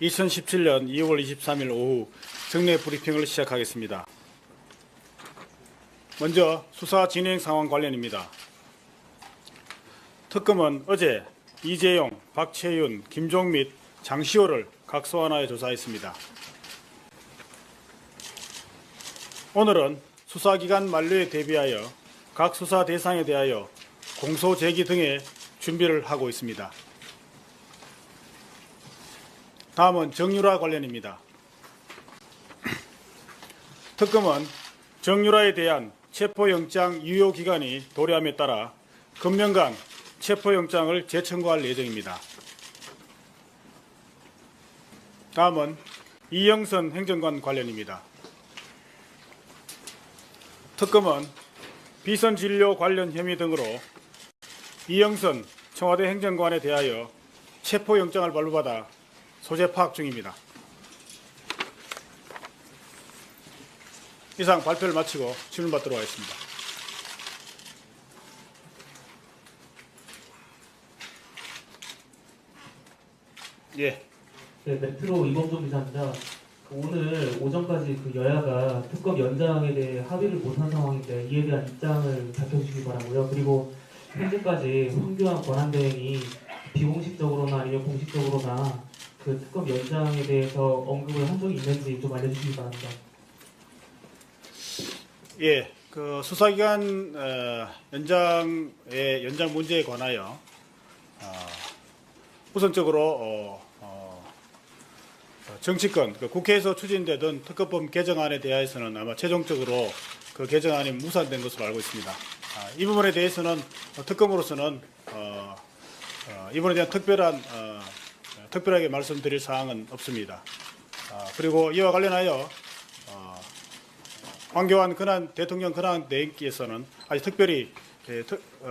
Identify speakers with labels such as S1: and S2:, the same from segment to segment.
S1: 2017년 2월 23일 오후 정례 브리핑을 시작하겠습니다. 먼저 수사 진행 상황 관련입니다. 특검은 어제 이재용, 박채윤, 김종밋, 장시호를 각소환하여 조사했습니다. 오늘은 수사기간 만료에 대비하여 각 수사 대상에 대하여 공소 제기 등의 준비를 하고 있습니다. 다음은 정유라 관련입니다. 특검은 정유라에 대한 체포영장 유효기간이 도래함에 따라 금년간 체포영장을 재청구할 예정입니다. 다음은 이영선 행정관 관련입니다. 특검은 비선진료 관련 혐의 등으로 이영선 청와대 행정관에 대하여 체포영장을 발부받아 소재 파악 중입니다. 이상 발표를 마치고 질문 받도록 하겠습니다. 예.
S2: 네, 메트로 이범종 기자입니다. 오늘 오전까지 여야가 특검 연장에 대해 합의를 못한 상황인데 이에 대한 입장을 밝혀주시기 바라고요. 그리고 현재까지 황교안 권한대행이 비공식적으로나 아니면 공식적으로나 특검 연장에 대해서 언급을 한 적이 있는지 좀 알려주시기 바랍니다.
S1: 예, 수사기간 연장 문제에 관하여 우선적으로 정치권, 국회에서 추진되던 특검법 개정안에 대해서는 아마 최종적으로 그 개정안이 무산된 것으로 알고 있습니다. 이 부분에 대해서는 특검으로서는 이번에 대한 특별하게 말씀드릴 사항은 없습니다. 그리고 이와 관련하여 황교안 대통령 권한대행께서는 아직 특별히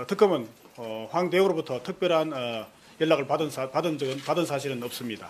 S1: 특검은 황 대우로부터 특별한 연락을 받은 사실은 없습니다.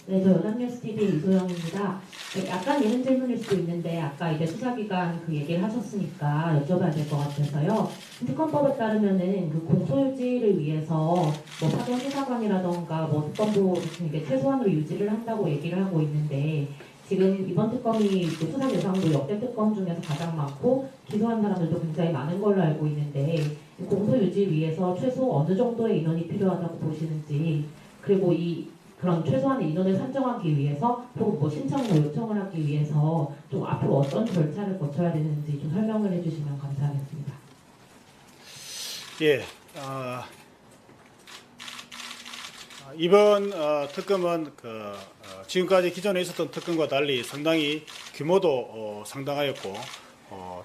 S3: 네, 저 연합뉴스TV 이소영입니다. 네, 약간 예능 질문일 수도 있는데 아까 이제 수사기간 얘기를 하셨으니까 여쭤봐야 될 것 같아서요. 특검법에 따르면은 공소유지를 위해서 사전 수사관이라던가 특검도 이게 최소한으로 유지를 한다고 얘기를 하고 있는데 지금 이번 특검이 수사 대상도 역대 특검 중에서 가장 많고 기소한 사람들도 굉장히 많은 걸로 알고 있는데 공소유지 위해서 최소 어느 정도의 인원이 필요하다고 보시는지, 그리고 그런 최소한의 인원을 산정하기 위해서 혹은 신청을 요청을 하기 위해서 좀 앞으로 어떤 절차를 거쳐야 되는지 좀 설명을 해주시면 감사하겠습니다.
S1: 예, 이번 특검은 지금까지 기존에 있었던 특검과 달리 상당히 규모도 상당하였고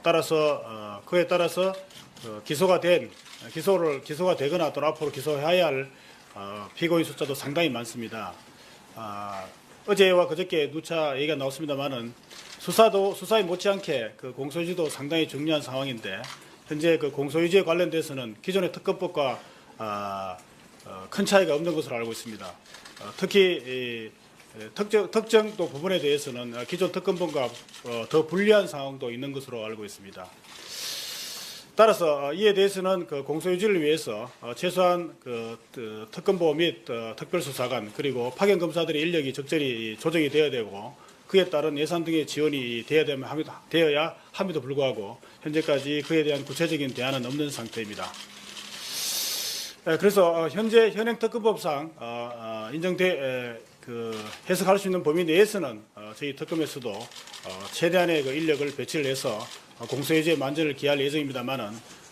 S1: 따라서 그에 따라서 기소가 되거나 또는 앞으로 기소해야 할 피고인 숫자도 상당히 많습니다. 어제와 그저께 누차 얘기가 나왔습니다만은 수사에 못지않게 공소유지도 상당히 중요한 상황인데 현재 공소유지에 관련돼서는 기존의 특검법과 큰 차이가 없는 것으로 알고 있습니다. 특히 특정 또 부분에 대해서는 기존 특검법과 더 불리한 상황도 있는 것으로 알고 있습니다. 따라서 이에 대해서는 공소유지를 위해서 최소한 특검보 및 특별수사관 그리고 파견 검사들의 인력이 적절히 조정이 되어야 되고 그에 따른 예산 등의 지원이 되어야 함에도 불구하고 현재까지 그에 대한 구체적인 대안은 없는 상태입니다. 그래서 현재 현행 특검법상 해석할 수 있는 범위 내에서는 저희 특검에서도 최대한의 인력을 배치를 해서 공소유지에 만전을 기할 예정입니다만은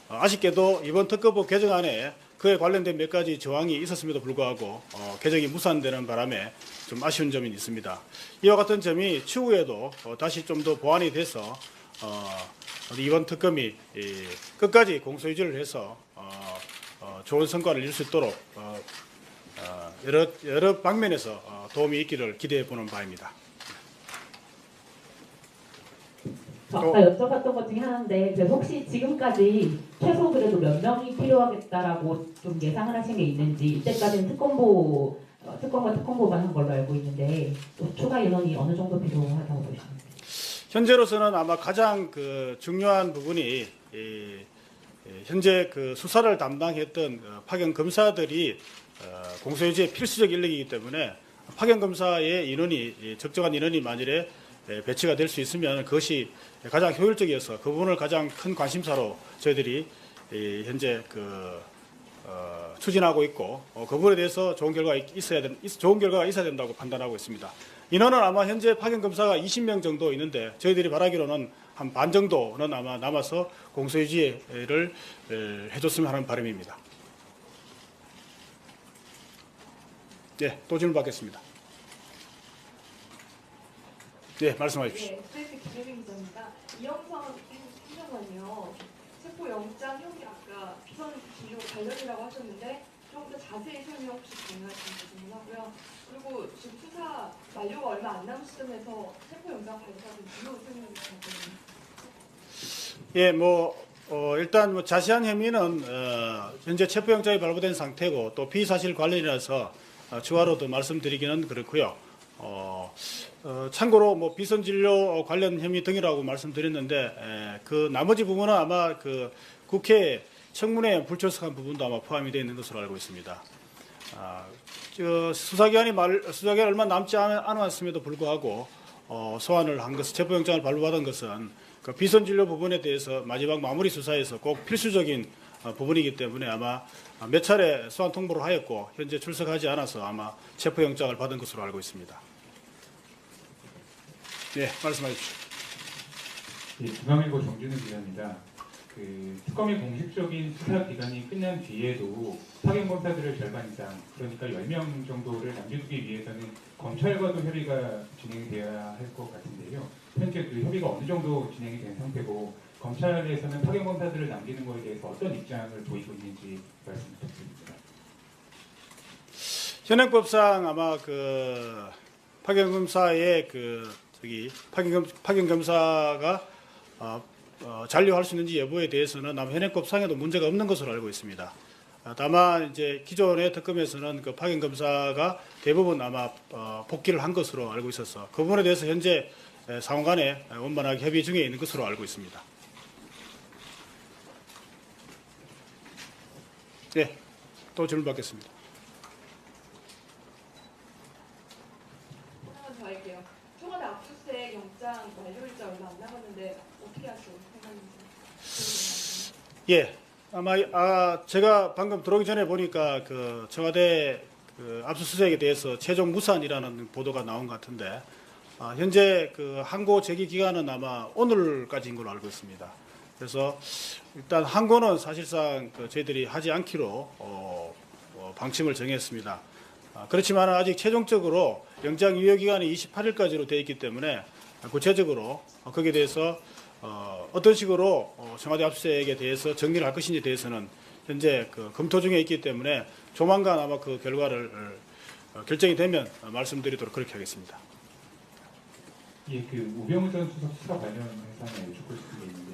S1: 아쉽게도 이번 특검법 개정안에 그에 관련된 몇 가지 조항이 있었음에도 불구하고 개정이 무산되는 바람에 좀 아쉬운 점이 있습니다. 이와 같은 점이 추후에도 다시 좀 더 보완이 돼서 이번 특검이 끝까지 공소유지를 해서 좋은 성과를 이룰 수 있도록 여러 방면에서 도움이 있기를 기대해 보는 바입니다.
S3: 아까 여쭤봤던 것 중에 하나인데 혹시 지금까지 최소 그래도 몇 명이 필요하겠다라고 좀 예상을 하신 게 있는지, 이때까지는 특검과 특검보만 한 걸로 알고 있는데 또 추가 인원이 어느 정도 필요하다고 보시는지.
S1: 현재로서는 아마 가장 중요한 부분이 현재 그 수사를 담당했던 파견 검사들이 공소유지의 필수적 인력이기 때문에 파견 검사의 인원이 적정한 인원이 만일에 배치가 될 수 있으면 그것이 가장 효율적이어서 그 부분을 가장 큰 관심사로 저희들이 현재 추진하고 있고 그 부분에 대해서 좋은 결과가 있어야 된다고 판단하고 있습니다. 인원은 아마 현재 파견 검사가 20명 정도 있는데 저희들이 바라기로는 한 반 정도는 아마 남아서 공소유지를 해줬으면 하는 바람입니다. 네, 또 질문 받겠습니다. 네, 말씀해 주십시오.
S4: 네, 스트레이트 김혜빈 기자입니다. 이영선 행정관이요. 체포영장 형이 아까 비선 진료 관련이라고 하셨는데 좀 더 자세히 설명 혹시 가능하신지 질문하고요. 그리고 지금 수사 만료가 얼마 안 남은 시점에서 체포영장 발부받은 이유 설명해 주시면
S1: 예, 일단 자세한 혐의는 현재 체포영장이 발부된 상태고 또 비사실 관련이라서 추가로 더 말씀드리기는 그렇고요. 참고로 비선진료 관련 혐의 등이라고 말씀드렸는데 그 나머지 부분은 아마 그 국회 청문회 불출석한 부분도 아마 포함이 되어 있는 것으로 알고 있습니다. 수사기간이 얼마 남지 않았음에도 불구하고 소환을 한 것은 체포영장을 발부받은 것은 그 비선진료 부분에 대해서 마지막 마무리 수사에서 꼭 필수적인 부분이기 때문에 아마 몇 차례 소환 통보를 하였고 현재 출석하지 않아서 아마 체포영장을 받은 것으로 알고 있습니다. 네, 말씀해 주십시오.
S5: 예, 중앙일보 정준우 기자입니다. 특검의 공식적인 수사 기간이 끝난 뒤에도 파견 검사들을 절반 이상, 그러니까 10명 정도를 남겨두기 위해서는 검찰과도 협의가 진행돼야 할 것 같은데요. 현재 그 협의가 어느 정도 진행이 된 상태고 검찰에서는 파견 검사들을 남기는 것에 대해서 어떤 입장을 보이고 있는지 말씀 부탁드립니다.
S1: 현행법상 아마 파견 검사의 파견 검사가 잔류할 수 있는지 여부에 대해서는 아마 현행법상에도 문제가 없는 것으로 알고 있습니다. 다만 이제 기존의 특검에서는 그 파견 검사가 대부분 아마 복귀를 한 것으로 알고 있어서 그 부분에 대해서 현재 상호 간에 원만하게 협의 중에 있는 것으로 알고 있습니다. 네, 또 질문 받겠습니다.
S4: 하나만 더 할게요. 청와대 압수수색 영장 만료일자 얼마 안 남았는데 어떻게 하실 생각인지.
S1: 예, 아마 제가 방금 들어오기 전에 보니까 그 청와대 압수수색에 대해서 최종 무산이라는 보도가 나온 것 같은데 현재 그 항고 제기 기간은 아마 오늘까지인 걸로 알고 있습니다. 그래서 일단 항고는 사실상 저희들이 하지 않기로 방침을 정했습니다. 그렇지만 아직 최종적으로 영장 유효 기간이 28일까지로 되어 있기 때문에 구체적으로 거기에 대해서 어떤 식으로 청와대 압수수색에 대해서 정리를 할 것인지에 대해서는 현재 검토 중에 있기 때문에 조만간 아마 그 결과를 결정이 되면 말씀드리도록 그렇게 하겠습니다.
S5: 예, 우병우 전 수석 수사 관련해서 여쭙고 싶은 게 있는데요.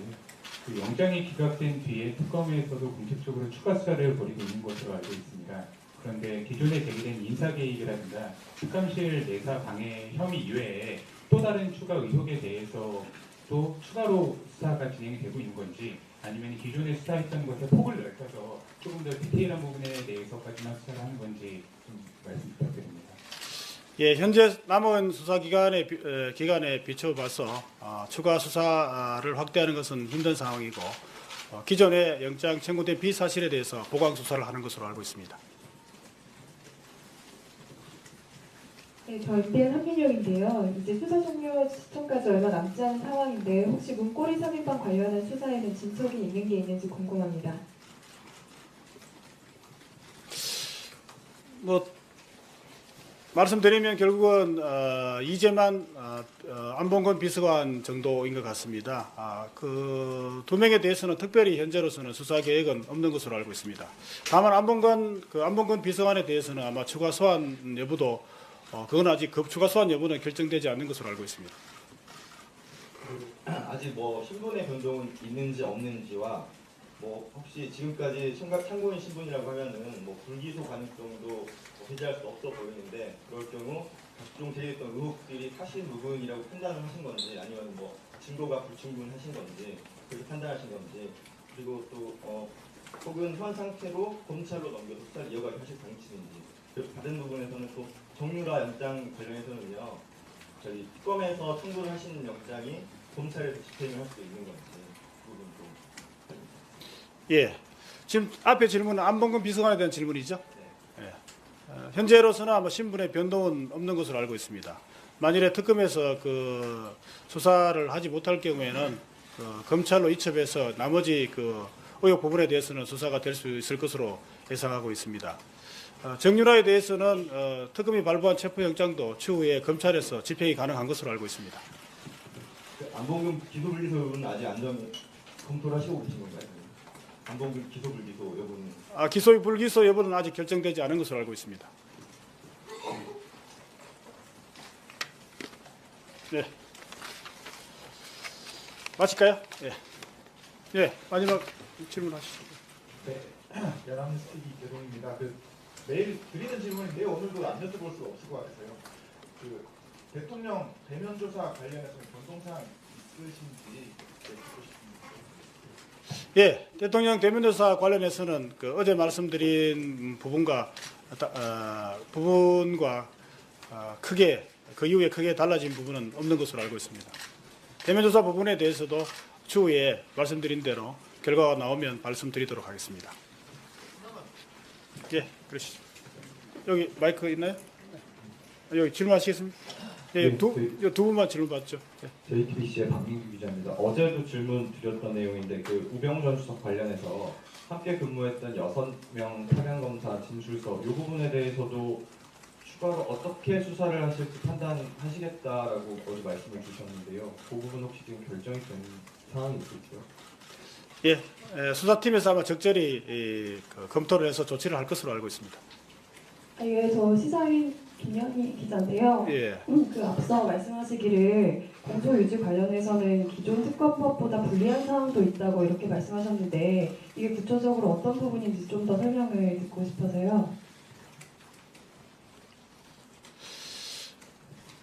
S5: 영장이 기각된 뒤에 특검에서도 공식적으로 추가 수사를 벌이고 있는 것으로 알고 있습니다. 그런데 기존에 제기된 인사 개입이라든가 특감실 내사 방해 혐의 이외에 또 다른 추가 의혹에 대해서도 추가로 수사가 진행이 되고 있는 건지 아니면 기존에 수사했던 것에 폭을 넓혀서 조금 더 디테일한 부분에 대해서까지만 수사를 하는 건지 좀 말씀 부탁드립니다.
S1: 예, 현재 남은 수사 기간에 비춰봐서 추가 수사를 확대하는 것은 힘든 상황이고 기존에 영장 청구된 비사실에 대해서 보강 수사를 하는 것으로 알고 있습니다.
S6: 네, 저희 BN 한민혁인데요. 이제 수사 종료 시점까지 얼마 남지 않은 상황인데 혹시 문고리 3인방 관련한 수사에는 진척이 있는 게 있는지 궁금합니다.
S1: 말씀드리면 결국은 이재만 안봉건 비서관 정도인 것 같습니다. 그 두 명에 대해서는 특별히 현재로서는 수사 계획은 없는 것으로 알고 있습니다. 다만 안봉건 비서관에 대해서는 아마 추가 소환 여부도 그건 아직 추가 소환 여부는 결정되지 않는 것으로 알고 있습니다.
S7: 아직 신분의 변동은 있는지 없는지와 혹시 지금까지 참고인 신분이라고 하면은 불기소 가능성도 배제할 수 없어 보이는데 그럴 경우 각종 제기했던 의혹들이 사실 무근이라고 판단을 하신 건지 아니면 증거가 불충분하신 건지 그렇게 판단하신 건지 그리고 또 혹은 현 상태로 검찰로 넘겨서 수사를 이어가기 하실 방침인지, 그 다른 부분에서는 또 정유라 영장 관련해서는요, 저희 특검에서 청구를 하시는 영장이 검찰에서 집행을 할 수 있는 건지 그 부분 좀.
S1: 예. 지금 앞에 질문은 안봉근 비서관에 대한 질문이죠. 예. 현재로서는 아마 신분의 변동은 없는 것으로 알고 있습니다. 만일에 특검에서 그 수사를 하지 못할 경우에는 검찰로 이첩해서 나머지 그 의혹 부분에 대해서는 수사가 될 수 있을 것으로 예상하고 있습니다. 정유라에 대해서는 특검이 발부한 체포영장도 추후에 검찰에서 집행이 가능한 것으로 알고 있습니다.
S7: 안봉근 기소불기소 여부는 아직 검토를 하시고 계신 건가요? 안봉근 기소불기소 여부는?
S1: 기소 불기소 여부는 아직 결정되지 않은 것으로 알고 있습니다. 네. 마칠까요? 예. 예. 마지막 질문하시죠.
S8: 네, 연합뉴스 TV 대동입니다. 매일 드리는 질문인데요. 오늘도 안 여쭤볼 수가 없을 것 같아서요. 대통령 대면 조사 관련해서 변동사항 있으신지 듣고 싶습니다.
S1: 예. 대통령 대면조사 관련해서는 어제 말씀드린 부분과 크게 그 이후에 크게 달라진 부분은 없는 것으로 알고 있습니다. 대면조사 부분에 대해서도 추후에 말씀드린 대로 결과가 나오면 말씀드리도록 하겠습니다. 예, 그러시죠. 여기 마이크 있나요? 여기 질문하시겠습니까? 예,
S9: 네,
S1: 두 분만 질문 받죠. 예.
S9: JTBC의 박민규 기자입니다. 어제도 질문 드렸던 내용인데 우병우 수석 관련해서 함께 근무했던 6명 파견검사 진술서 이 부분에 대해서도 추가로 어떻게 수사를 하실지 판단하시겠다라고 어제 말씀을 주셨는데요. 그 부분 혹시 지금 결정이 된 상황이 있을지요?
S1: 예, 수사팀에서 아마 적절히 검토를 해서 조치를 할 것으로 알고 있습니다.
S6: 예, 저 시사인 김현희 기자인데요.
S1: 예.
S6: 앞서 말씀하시기를 공소 유지 관련해서는 기존 특검법보다 불리한 사항도 있다고 이렇게 말씀하셨는데 이게 구체적으로 어떤 부분인지 좀 더 설명을 듣고 싶어서요.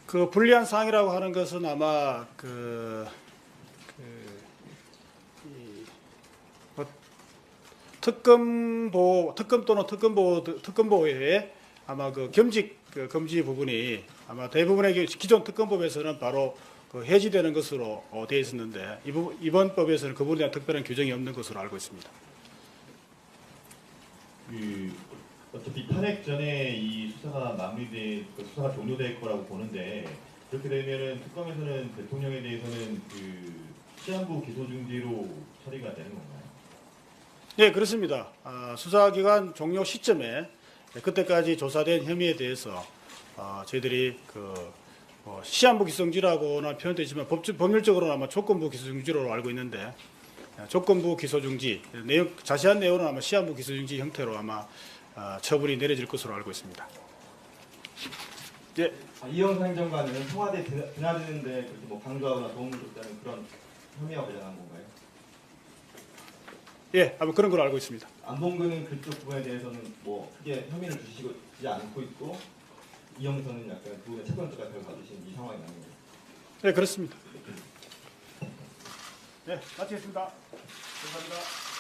S1: 그 불리한 사항이라고 하는 것은 아마 특검 또는 특검보에 아마 그 겸직 금지 부분이 아마 대부분의 기존 특검법에서는 바로 해지되는 것으로 되어 있었는데 이번 법에서는 그 부분에 대한 특별한 규정이 없는 것으로 알고 있습니다.
S8: 어차피 탄핵 전에 이 수사가 수사가 종료될 거라고 보는데 그렇게 되면은 특검에서는 대통령에 대해서는 시한부 기소 중지로 처리가 되는 건가요?
S1: 네, 그렇습니다. 수사기간 종료 시점에 그때까지 조사된 혐의에 대해서 저희들이 시한부 기소중지라고는 표현되지만 법률적으로는 아마 조건부 기소중지로 알고 있는데 조건부 기소중지 자세한 내용은 아마 시한부 기소중지 형태로 아마 처분이 내려질 것으로 알고 있습니다. 예.
S7: 이영상 행정관은 청와대 드나드는데 그렇게 강조하거나 도움을 줬다는 그런 혐의와 관련한 건가요?
S1: 예, 아마 그런 걸로 알고 있습니다.
S7: 안봉근은 그쪽 부분에 대해서는 크게 혐의를 주시지 않고 있고 이영선은 약간 그 부분에 채권적 같은 걸 받으신 이 상황이 나는 거예요.
S1: 네, 그렇습니다. 네, 마치겠습니다. 감사합니다.